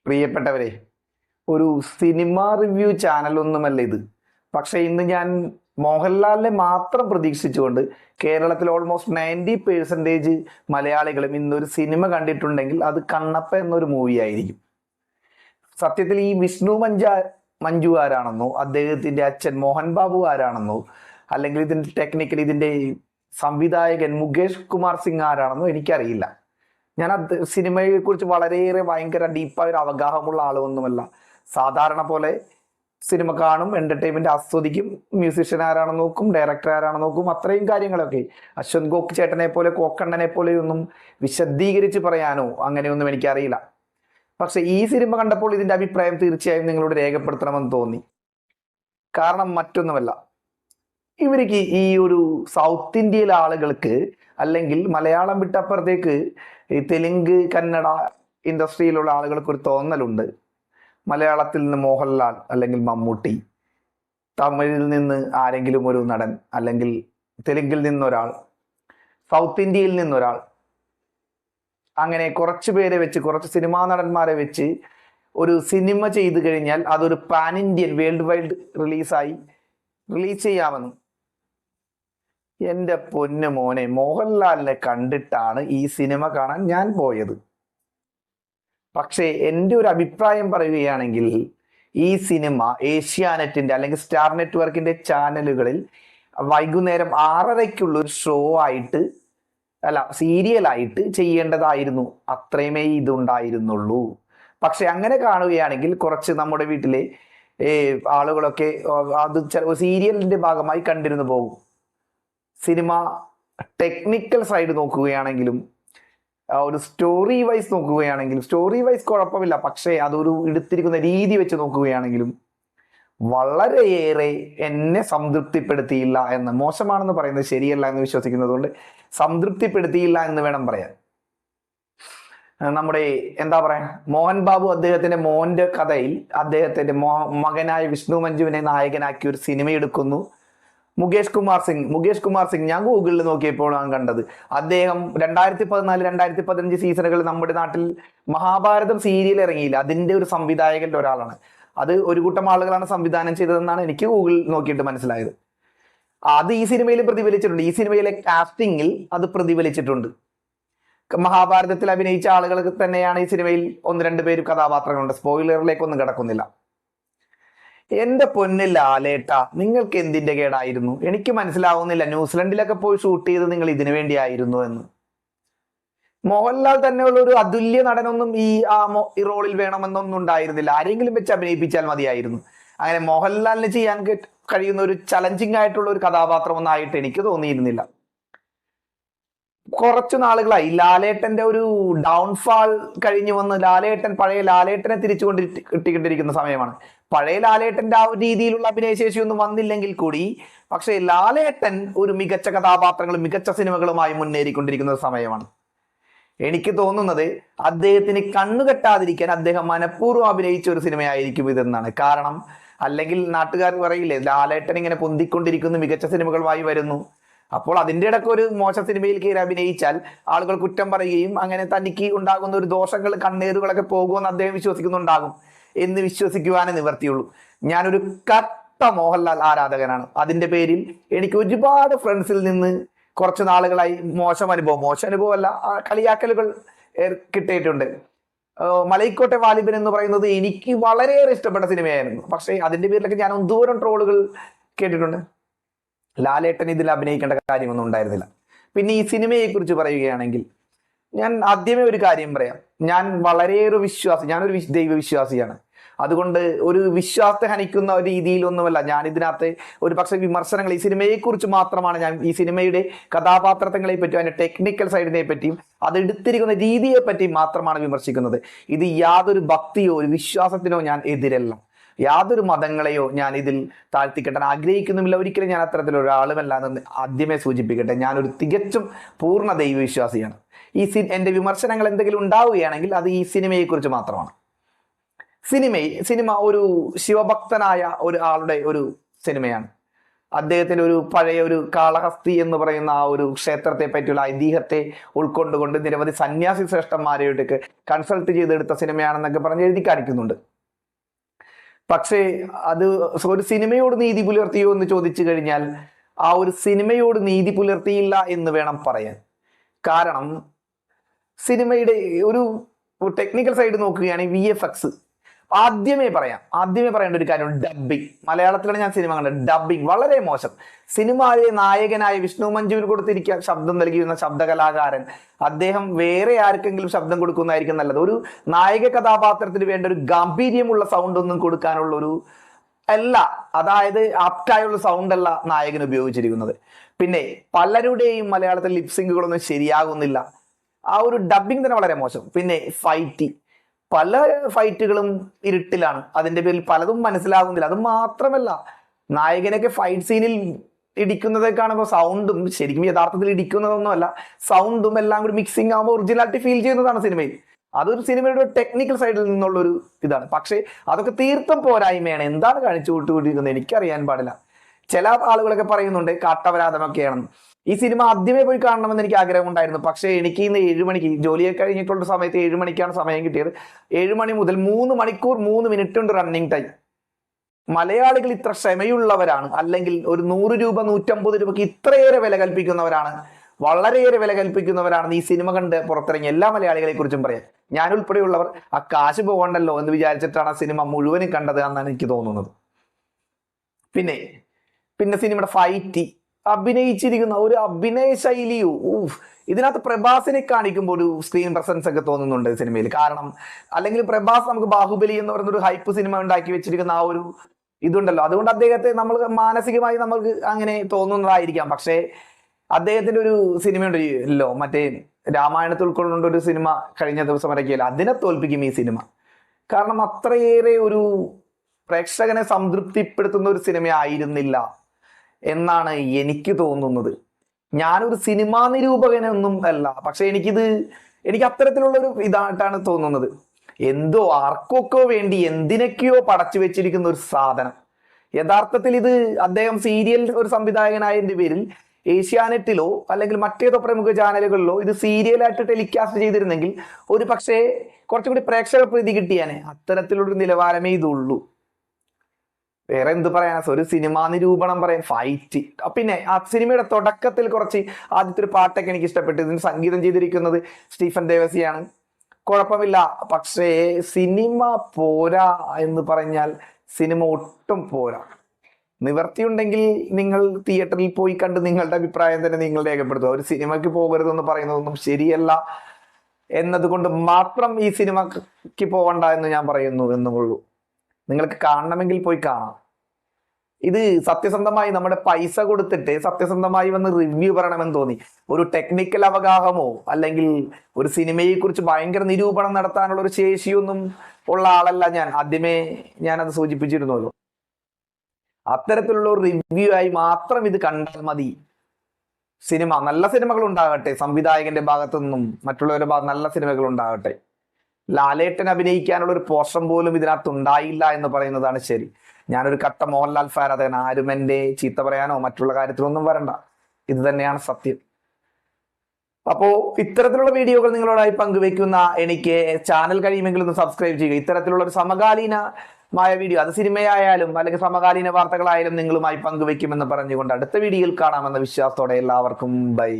പ്രിയപ്പെട്ടവരെ, ഒരു cinema review ചാനലൊന്നുമല്ല ഇത്. പക്ഷെ ഇന്ന് ഞാൻ മോഹൻലാലിനെ മാത്രം പ്രതീക്ഷിച്ചുകൊണ്ട് കേരളത്തിൽ ഓൾമോസ്റ്റ് 90% മലയാളികളും ഇന്നൊരു സിനിമ കണ്ടിട്ടുണ്ടെങ്കിൽ അത് കണ്ണപ്പ എന്നൊരു മൂവി ആയിരിക്കും. സത്യത്തിൽ ഈ വിഷ്ണു മഞ്ജു ആരാണെന്നോ അദ്ദേഹത്തിന്റെ അച്ഛൻ മോഹൻ ബാബു ആരാണെന്നോ അല്ലെങ്കിൽ ഇതിന്റെ ഇതിന്റെ സംവിധായകൻ മുകേഷ് കുമാർ സിംഗ് ആരാണെന്നോ എനിക്കറിയില്ല. ഞാൻ സിനിമയെ കുറിച്ച് വളരെയേറെ ഭയങ്കര ഡീപ്പായ ഒരു അവഗാഹമുള്ള ആളൊന്നുമല്ല. സാധാരണ പോലെ സിനിമ കാണും, എന്റർടൈൻമെന്റ് ആസ്വദിക്കും, മ്യൂസിഷ്യൻ ആരാണെന്ന് നോക്കും, ഡയറക്ടർ ആരാണെന്ന് നോക്കും, അത്രയും കാര്യങ്ങളൊക്കെ. അശ്വന്ത് ഗോക്ക് ചേട്ടനെ പോലെ കോക്കണ്ണനെ പോലെയൊന്നും വിശദീകരിച്ച് പറയാനോ അങ്ങനെയൊന്നും എനിക്കറിയില്ല. പക്ഷെ ഈ സിനിമ കണ്ടപ്പോൾ ഇതിന്റെ അഭിപ്രായം തീർച്ചയായും നിങ്ങളോട് രേഖപ്പെടുത്തണമെന്ന് തോന്നി. കാരണം മറ്റൊന്നുമല്ല, ഇവർക്ക് ഈ ഒരു സൗത്ത് ഇന്ത്യയിലെ ആളുകൾക്ക് അല്ലെങ്കിൽ മലയാളം വിട്ടപ്പുറത്തേക്ക് ഈ തെലുങ്ക് കന്നഡ ഇൻഡസ്ട്രിയിലുള്ള ആളുകൾക്ക് ഒരു തോന്നലുണ്ട്, മലയാളത്തിൽ നിന്ന് മോഹൻലാൽ അല്ലെങ്കിൽ മമ്മൂട്ടി, തമിഴിൽ നിന്ന് ആരെങ്കിലും ഒരു നടൻ, അല്ലെങ്കിൽ തെലുങ്കിൽ നിന്നൊരാൾ, സൗത്ത് ഇന്ത്യയിൽ നിന്നൊരാൾ, അങ്ങനെ കുറച്ച് പേരെ വെച്ച്, കുറച്ച് സിനിമാ നടന്മാരെ വെച്ച് ഒരു സിനിമ ചെയ്തു കഴിഞ്ഞാൽ അതൊരു pan Indian world wide release ചെയ്യാമെന്ന്. എൻ്റെ പൊന്നു മോനെ, മോഹൻലാലിനെ കണ്ടിട്ടാണ് ഈ സിനിമ കാണാൻ ഞാൻ പോയത്. പക്ഷേ എൻ്റെ ഒരു അഭിപ്രായം പറയുകയാണെങ്കിൽ ഈ സിനിമ ഏഷ്യാനെറ്റിന്റെ അല്ലെങ്കിൽ സ്റ്റാർ നെറ്റ്വർക്കിന്റെ ചാനലുകളിൽ വൈകുന്നേരം 6:30 ഒരു ഷോ ആയിട്ട്, അല്ല സീരിയലായിട്ട് ചെയ്യേണ്ടതായിരുന്നു. അത്രയുമേ ഇതുണ്ടായിരുന്നുള്ളൂ. പക്ഷെ അങ്ങനെ കാണുകയാണെങ്കിൽ കുറച്ച് നമ്മുടെ വീട്ടിലെ ആളുകളൊക്കെ അത് സീരിയലിന്റെ ഭാഗമായി കണ്ടിരുന്നു പോകും. സിനിമ ടെക്നിക്കൽ സൈഡ് നോക്കുകയാണെങ്കിലും ഒരു സ്റ്റോറി വൈസ് നോക്കുകയാണെങ്കിലും, സ്റ്റോറി വൈസ് കുഴപ്പമില്ല, പക്ഷേ അതൊരു എടുത്തിരിക്കുന്ന രീതി വെച്ച് നോക്കുകയാണെങ്കിലും വളരെയേറെ എന്നെ സംതൃപ്തിപ്പെടുത്തിയില്ല എന്ന്, മോശമാണെന്ന് പറയുന്നത് ശരിയല്ല എന്ന് വിശ്വസിക്കുന്നത് കൊണ്ട് സംതൃപ്തിപ്പെടുത്തിയില്ല എന്ന് വേണം പറയാൻ. നമ്മുടെ എന്താ പറയാ, മോഹൻ ബാബു അദ്ദേഹത്തിന്റെ മോന്റെ കഥയിൽ അദ്ദേഹത്തിന്റെ മകനായ വിഷ്ണു മഞ്ജുവിനെ നായകനാക്കി ഒരു സിനിമ എടുക്കുന്നു. മുകേഷ് കുമാർ സിംഗ് ഞാൻ ഗൂഗിളിൽ നോക്കിയപ്പോഴാണ് കണ്ടത്. അദ്ദേഹം 2014, 2015 സീസണുകളിൽ നമ്മുടെ നാട്ടിൽ മഹാഭാരതം സീരിയൽ ഇറങ്ങിയില്ല, അതിന്റെ ഒരു സംവിധായകന്റെ ഒരാളാണ്. അത് ഒരു കൂട്ടം ആളുകളാണ് സംവിധാനം ചെയ്തതെന്നാണ് എനിക്ക് ഗൂഗിൾ നോക്കിയിട്ട് മനസ്സിലായത്. അത് ഈ സിനിമയിൽ പ്രതിഫലിച്ചിട്ടുണ്ട്. ഈ സിനിമയിലെ കാസ്റ്റിംഗിൽ അത് പ്രതിഫലിച്ചിട്ടുണ്ട്. മഹാഭാരതത്തിൽ അഭിനയിച്ച ആളുകൾക്ക് തന്നെയാണ് ഈ സിനിമയിൽ 1-2 പേര് കഥാപാത്രങ്ങളുണ്ട്. സ്പോയിലറിലേക്കൊന്നും കിടക്കുന്നില്ല. എന്റെ പൊന്നിൽ ലാലേട്ട, നിങ്ങൾക്ക് എന്തിന്റെ കേടായിരുന്നു? എനിക്ക് മനസ്സിലാവുന്നില്ല. ന്യൂസിലൻഡിലൊക്കെ പോയി ഷൂട്ട് ചെയ്ത് നിങ്ങൾ ഇതിനു വേണ്ടിയായിരുന്നു എന്ന്. മോഹൻലാൽ തന്നെയുള്ള ഒരു അതുല്യ നടനൊന്നും ഈ റോളിൽ വേണമെന്നൊന്നും ഉണ്ടായിരുന്നില്ല. ആരെങ്കിലും വെച്ച് അഭിനയിപ്പിച്ചാൽ മതിയായിരുന്നു. അങ്ങനെ മോഹൻലാലിന് ചെയ്യാൻ കഴിയുന്ന ഒരു ചലഞ്ചിങ് ആയിട്ടുള്ള ഒരു കഥാപാത്രം ഒന്നായിട്ട് എനിക്ക് തോന്നിയിരുന്നില്ല. കുറച്ചു നാളുകളായി ലാലേട്ടന്റെ ഒരു ഡൗൺഫാൾ കഴിഞ്ഞു വന്ന് പഴയ ലാലേട്ടനെ കിട്ടിക്കൊണ്ടിരിക്കുന്ന സമയമാണ്. പഴയ ലാലേട്ടന്റെ ആ ഒരു രീതിയിലുള്ള അഭിനയശേഷി ഒന്നും വന്നില്ലെങ്കിൽ കൂടി, പക്ഷേ ലാലേട്ടൻ ഒരു മികച്ച കഥാപാത്രങ്ങളും മികച്ച സിനിമകളുമായി മുന്നേറിക്കൊണ്ടിരിക്കുന്ന സമയമാണ്. എനിക്ക് തോന്നുന്നത് അദ്ദേഹത്തിന് കണ്ണുകെട്ടാതിരിക്കാൻ അദ്ദേഹം മനഃപൂർവ്വം അഭിനയിച്ച ഒരു സിനിമയായിരിക്കും ഇതെന്നാണ്. കാരണം അല്ലെങ്കിൽ നാട്ടുകാർ പറയില്ലേ, ലാലേട്ടൻ ഇങ്ങനെ പൊന്തിക്കൊണ്ടിരിക്കുന്നു, മികച്ച സിനിമകളുമായി വരുന്നു, അപ്പോൾ അതിൻ്റെ ഇടയ്ക്ക് ഒരു മോശം സിനിമയിൽ കയറി അഭിനയിച്ചാൽ ആളുകൾ കുറ്റം പറയുകയും അങ്ങനെ തനിക്ക് ഉണ്ടാകുന്ന ഒരു ദോഷങ്ങൾ, കണ്ണീറുകളൊക്കെ പോകുമെന്ന് അദ്ദേഹം വിശ്വസിക്കുന്നുണ്ടാകും എന്ന് വിശ്വസിക്കുവാനേ നിവർത്തിയുള്ളൂ. ഞാനൊരു കട്ട മോഹൻലാൽ ആരാധകനാണ്. അതിന്റെ പേരിൽ എനിക്ക് ഒരുപാട് ഫ്രണ്ട്സിൽ നിന്ന് കുറച്ച് നാളുകളായി മോശം അനുഭവമല്ല, കളിയാക്കലുകൾ കിട്ടിയിട്ടുണ്ട്. മലൈക്കോട്ടെ വാലിബൻ എന്ന് പറയുന്നത് എനിക്ക് വളരെയേറെ ഇഷ്ടപ്പെട്ട സിനിമയായിരുന്നു. പക്ഷേ അതിന്റെ പേരിലൊക്കെ ഞാൻ ദൂരം ട്രോളുകൾ കേട്ടിട്ടുണ്ട്. ലാലേട്ടൻ ഇതിൽ അഭിനയിക്കേണ്ട കാര്യമൊന്നും ഉണ്ടായിരുന്നില്ല. പിന്നെ ഈ സിനിമയെ കുറിച്ച് പറയുകയാണെങ്കിൽ ഞാൻ ആദ്യമേ ഒരു കാര്യം പറയാം. ഞാൻ വളരെയേറെ ഞാനൊരു ദൈവവിശ്വാസിയാണ്. അതുകൊണ്ട് ഒരു വിശ്വാസത്തെ ഹനിക്കുന്ന രീതിയിലൊന്നുമല്ല ഞാൻ ഇതിനകത്ത് ഒരു പക്ഷേ വിമർശനങ്ങൾ ഈ സിനിമയെക്കുറിച്ച് മാത്രമാണ്. ഞാൻ ഈ സിനിമയുടെ കഥാപാത്രങ്ങളെ പറ്റിയും അതിന്റെ ടെക്നിക്കൽ സൈഡിനെ പറ്റിയും അത് എടുത്തിരിക്കുന്ന രീതിയെ പറ്റിയും മാത്രമാണ് വിമർശിക്കുന്നത്. ഇത് യാതൊരു ഭക്തിയോ ഒരു വിശ്വാസത്തിനോ ഞാൻ എതിരല്ല. യാതൊരു മതങ്ങളെയോ ഞാൻ ഇതിൽ താഴ്ത്തിക്കെട്ടാൻ ആഗ്രഹിക്കുന്നുമില്ല. ഒരിക്കലും ഞാൻ അത്തരത്തിലൊരാളുമല്ല എന്ന് ആദ്യമേ സൂചിപ്പിക്കട്ടെ. ഞാനൊരു തികച്ചും പൂർണ്ണ ദൈവവിശ്വാസിയാണ്. എൻ്റെ വിമർശനങ്ങൾ എന്തെങ്കിലും ഉണ്ടാവുകയാണെങ്കിൽ അത് ഈ സിനിമയെക്കുറിച്ച് മാത്രമാണ്. സിനിമ ഒരു ശിവഭക്തനായ ഒരു ആളുടെ ഒരു സിനിമയാണ്. അദ്ദേഹത്തിന്റെ ഒരു പഴയ ഒരു കാളഹസ്തി എന്ന് പറയുന്ന ആ ഒരു ക്ഷേത്രത്തെ പറ്റിയുള്ള ഐതിഹ്യത്തെ ഉൾക്കൊണ്ടുകൊണ്ട് നിരവധി സന്യാസി ശ്രേഷ്ഠന്മാരെയൊക്കെ കൺസൾട്ട് ചെയ്തെടുത്ത സിനിമയാണെന്നൊക്കെ പറഞ്ഞ് എഴുതി കാണിക്കുന്നുണ്ട്. പക്ഷേ അത് ഒരു സിനിമയോട് നീതി പുലർത്തിയോ എന്ന് ചോദിച്ചു കഴിഞ്ഞാൽ ആ ഒരു സിനിമയോട് നീതി പുലർത്തിയില്ല എന്ന് വേണം പറയാൻ. കാരണം സിനിമയുടെ ഒരു ടെക്നിക്കൽ സൈഡ് നോക്കുകയാണെങ്കിൽ VFX ആദ്യമേ പറയേണ്ട ഒരു കാര്യം, ഡബ്ബിങ്. മലയാളത്തിലാണ് ഞാൻ സിനിമ കണ്ടത്, ഡബ്ബിങ് വളരെ മോശം. സിനിമയിലെ നായകനായ വിഷ്ണു മഞ്ജുവിന് കൊടുത്തിരിക്കാൻ ശബ്ദം നൽകിയിരുന്ന ശബ്ദകലാകാരൻ അദ്ദേഹം വേറെ ആർക്കെങ്കിലും ശബ്ദം കൊടുക്കുന്നതായിരിക്കും നല്ലത്. ഒരു നായക കഥാപാത്രത്തിന് വേണ്ട ഒരു ഗാംഭീര്യമുള്ള സൗണ്ട് ഒന്നും കൊടുക്കാനുള്ള ഒരു അല്ല, അതായത് ആപ്റ്റായുള്ള സൗണ്ട് അല്ല നായകൻ ഉപയോഗിച്ചിരിക്കുന്നത്. പിന്നെ പലരുടെയും മലയാളത്തിൽ ലിപ്സിങ്ങുകളൊന്നും ശരിയാകുന്നില്ല. ആ ഒരു ഡബ്ബിങ് തന്നെ വളരെ മോശം. പിന്നെ പല ഫൈറ്റുകളും ഇരുട്ടിലാണ്, അതിന്റെ പേരിൽ പലതും മനസ്സിലാകുന്നില്ല. അത് മാത്രമല്ല, നായകനൊക്കെ ഫൈറ്റ് സീനിൽ ഇടിക്കുന്നതൊക്കെ കാണുമ്പോൾ സൗണ്ടും ശരിക്കും യഥാർത്ഥത്തിൽ ഇടിക്കുന്നതൊന്നുമല്ല, സൗണ്ടും എല്ലാം കൂടി മിക്സിംഗ് ആകുമ്പോൾ ഒറിജിനാലിറ്റി ഫീൽ ചെയ്യുന്നതാണ് സിനിമയിൽ. അതൊരു സിനിമയുടെ ടെക്നിക്കൽ സൈഡിൽ നിന്നുള്ളൊരു ഇതാണ്. പക്ഷേ അതൊക്കെ തീർത്തും പോരായ്മയാണ്. എന്താണ് കാണിച്ചു കൂട്ടുകൊണ്ടിരിക്കുന്നത് എനിക്കറിയാൻ പാടില്ല. ചില ആളുകളൊക്കെ പറയുന്നുണ്ട് കാട്ടപരാധമൊക്കെയാണെന്ന്. ഈ സിനിമ ആദ്യമേ പോയി കാണണമെന്ന് എനിക്ക് ആഗ്രഹം ഉണ്ടായിരുന്നു. പക്ഷേ എനിക്ക് ഇന്ന് 7 മണിക്ക് ജോലിയൊക്കെ കഴിഞ്ഞിട്ടുള്ള സമയത്ത് 7 മണിക്കാണ് സമയം കിട്ടിയത്. 7 മണി മുതൽ 3 മണിക്കൂർ 3 മിനിറ്റ് ഉണ്ട് റണ്ണിങ് ടൈം. മലയാളികൾ ഇത്ര ക്ഷമയുള്ളവരാണ്, അല്ലെങ്കിൽ ഒരു 100 രൂപ 150 രൂപയ്ക്ക് ഇത്രയേറെ വില കൽപ്പിക്കുന്നവരാണ്, വളരെയേറെ വില കൽപ്പിക്കുന്നവരാണെന്ന് ഈ സിനിമ കണ്ട് പുറത്തിറങ്ങിയ എല്ലാ മലയാളികളെ കുറിച്ചും പറയാം. ഞാൻ ഉൾപ്പെടെയുള്ളവർ ആ കാശ് പോകണ്ടല്ലോ എന്ന് വിചാരിച്ചിട്ടാണ് ആ സിനിമ മുഴുവനും കണ്ടത് എന്നാണ് എനിക്ക് തോന്നുന്നത്. പിന്നെ സിനിമയുടെ ഫൈറ്റ്, അഭിനയിച്ചിരിക്കുന്ന ഒരു അഭിനയ ശൈലിയോ, ഇതിനകത്ത് പ്രഭാസിനെ കാണിക്കുമ്പോൾ ഒരു സ്ക്രീൻ പ്രസൻസ് ഒക്കെ തോന്നുന്നുണ്ട് സിനിമയിൽ. കാരണം അല്ലെങ്കിൽ പ്രഭാസ് നമുക്ക് ബാഹുബലി എന്ന് പറയുന്ന ഒരു ഹൈപ്പ് സിനിമ ഉണ്ടാക്കി വെച്ചിരിക്കുന്ന ആ ഒരു ഇതുണ്ടല്ലോ, അതുകൊണ്ട് അദ്ദേഹത്തെ നമ്മൾ മാനസികമായി നമുക്ക് അങ്ങനെ തോന്നുന്നതായിരിക്കാം. പക്ഷേ അദ്ദേഹത്തിന്റെ ഒരു സിനിമയുണ്ടല്ലോ, മറ്റേ രാമായണത്തിൽ ഉൾക്കൊള്ളുന്ന ഒരു സിനിമ കഴിഞ്ഞ ദിവസം ഇറക്കിയല്ലോ, അതിനെ തോൽപ്പിക്കും ഈ സിനിമ. കാരണം അത്രയേറെ ഒരു പ്രേക്ഷകനെ സംതൃപ്തിപ്പെടുത്തുന്ന ഒരു സിനിമ ആയിരുന്നില്ല എന്നാണ് എനിക്ക് തോന്നുന്നത്. ഞാനൊരു സിനിമാ നിരൂപകനൊന്നും അല്ല, പക്ഷെ എനിക്ക് അത്തരത്തിലുള്ളൊരു ഇതായിട്ടാണ് തോന്നുന്നത്. എന്തോ ആർക്കൊക്കെ വേണ്ടി എന്തിനൊക്കെയോ പടച്ചു വെച്ചിരിക്കുന്ന ഒരു സാധനം. യഥാർത്ഥത്തിൽ ഇത് അദ്ദേഹം സീരിയൽ ഒരു സംവിധായകനായതിന്റെ പേരിൽ ഏഷ്യാനെറ്റിലോ അല്ലെങ്കിൽ മറ്റേതോ പ്രമുഖ ചാനലുകളിലോ ഇത് സീരിയലായിട്ട് ടെലികാസ്റ്റ് ചെയ്തിരുന്നെങ്കിൽ ഒരു പക്ഷേ കുറച്ചുകൂടി പ്രേക്ഷക പ്രീതി കിട്ടിയാനെ. അത്തരത്തിലുള്ളൊരു നിലവാരമേ ഇതുള്ളൂ. വേറെ എന്ത് പറയാനാ, ഒരു സിനിമാ നിരൂപണം പറയാൻ, ഫൈറ്റ്. പിന്നെ ആ സിനിമയുടെ തുടക്കത്തിൽ കുറച്ച് ആദ്യത്തെ ഒരു പാട്ടൊക്കെ എനിക്ക് ഇഷ്ടപ്പെട്ടു. ഇതിന് സംഗീതം ചെയ്തിരിക്കുന്നത് സ്റ്റീഫൻ ദേവസിയാണ്. കുഴപ്പമില്ല. പക്ഷേ സിനിമ പോരാ എന്ന് പറഞ്ഞാൽ സിനിമ ഒട്ടും പോരാ. നിവർത്തിയുണ്ടെങ്കിൽ നിങ്ങൾ തിയേറ്ററിൽ പോയി കണ്ട് നിങ്ങളുടെ അഭിപ്രായം തന്നെ നിങ്ങൾ രേഖപ്പെടുത്തുക. ഒരു സിനിമയ്ക്ക് പോകരുതെന്ന് പറയുന്നതൊന്നും ശരിയല്ല എന്നതുകൊണ്ട് മാത്രം ഈ സിനിമയ്ക്ക് പോകണ്ട എന്ന് ഞാൻ പറയുന്നു എന്നുള്ളൂ. നിങ്ങൾക്ക് കാണണമെങ്കിൽ പോയി കാണാം. ഇത് സത്യസന്ധമായി നമ്മുടെ പൈസ കൊടുത്തിട്ട് സത്യസന്ധമായി വന്ന് റിവ്യൂ പറയണമെന്ന് തോന്നി. ഒരു ടെക്നിക്കൽ അവഗാഹമോ അല്ലെങ്കിൽ ഒരു സിനിമയെ കുറിച്ച് ഭയങ്കര നിരൂപണം നടത്താനുള്ള ഒരു ശേഷിയൊന്നും ഉള്ള ആളല്ല ഞാൻ. ആദ്യമേ ഞാനത് സൂചിപ്പിച്ചിരുന്നല്ലോ. അത്തരത്തിലുള്ള ഒരു റിവ്യൂ ആയി മാത്രം ഇത് കണ്ടാൽ മതി. സിനിമ നല്ല സിനിമകൾ ഉണ്ടാകട്ടെ, സംവിധായകന്റെ ഭാഗത്തു നിന്നും മറ്റുള്ളവരുടെ ഭാഗത്ത് നല്ല സിനിമകൾ ഉണ്ടാകട്ടെ. ലാലേട്ടൻ അഭിനയിക്കാനുള്ള ഒരു പോർഷൻ പോലും ഇതിനകത്ത് ഉണ്ടായില്ല എന്ന് പറയുന്നതാണ് ശരി. ഞാനൊരു കട്ട മോഹൻലാൽ ഫാൻ, അദ്ദേഹം ആരും എന്റെ ചീത്ത പറയാനോ മറ്റുള്ള കാര്യത്തിലൊന്നും വരണ്ട. ഇത് തന്നെയാണ് സത്യം. അപ്പോ ഇത്തരത്തിലുള്ള വീഡിയോകൾ നിങ്ങളോടായി പങ്കുവെക്കുന്ന എനിക്ക് ചാനൽ കഴിയുമെങ്കിൽ ഒന്ന് സബ്സ്ക്രൈബ് ചെയ്യുക. ഇത്തരത്തിലുള്ള ഒരു സമകാലീനമായ വീഡിയോ, അത് സിനിമയായാലും അല്ലെങ്കിൽ സമകാലീന വാർത്തകളായാലും നിങ്ങളുമായി പങ്കുവെക്കുമെന്ന് പറഞ്ഞുകൊണ്ട് അടുത്ത വീഡിയോയിൽ കാണാമെന്ന വിശ്വാസത്തോടെ എല്ലാവർക്കും ബൈ.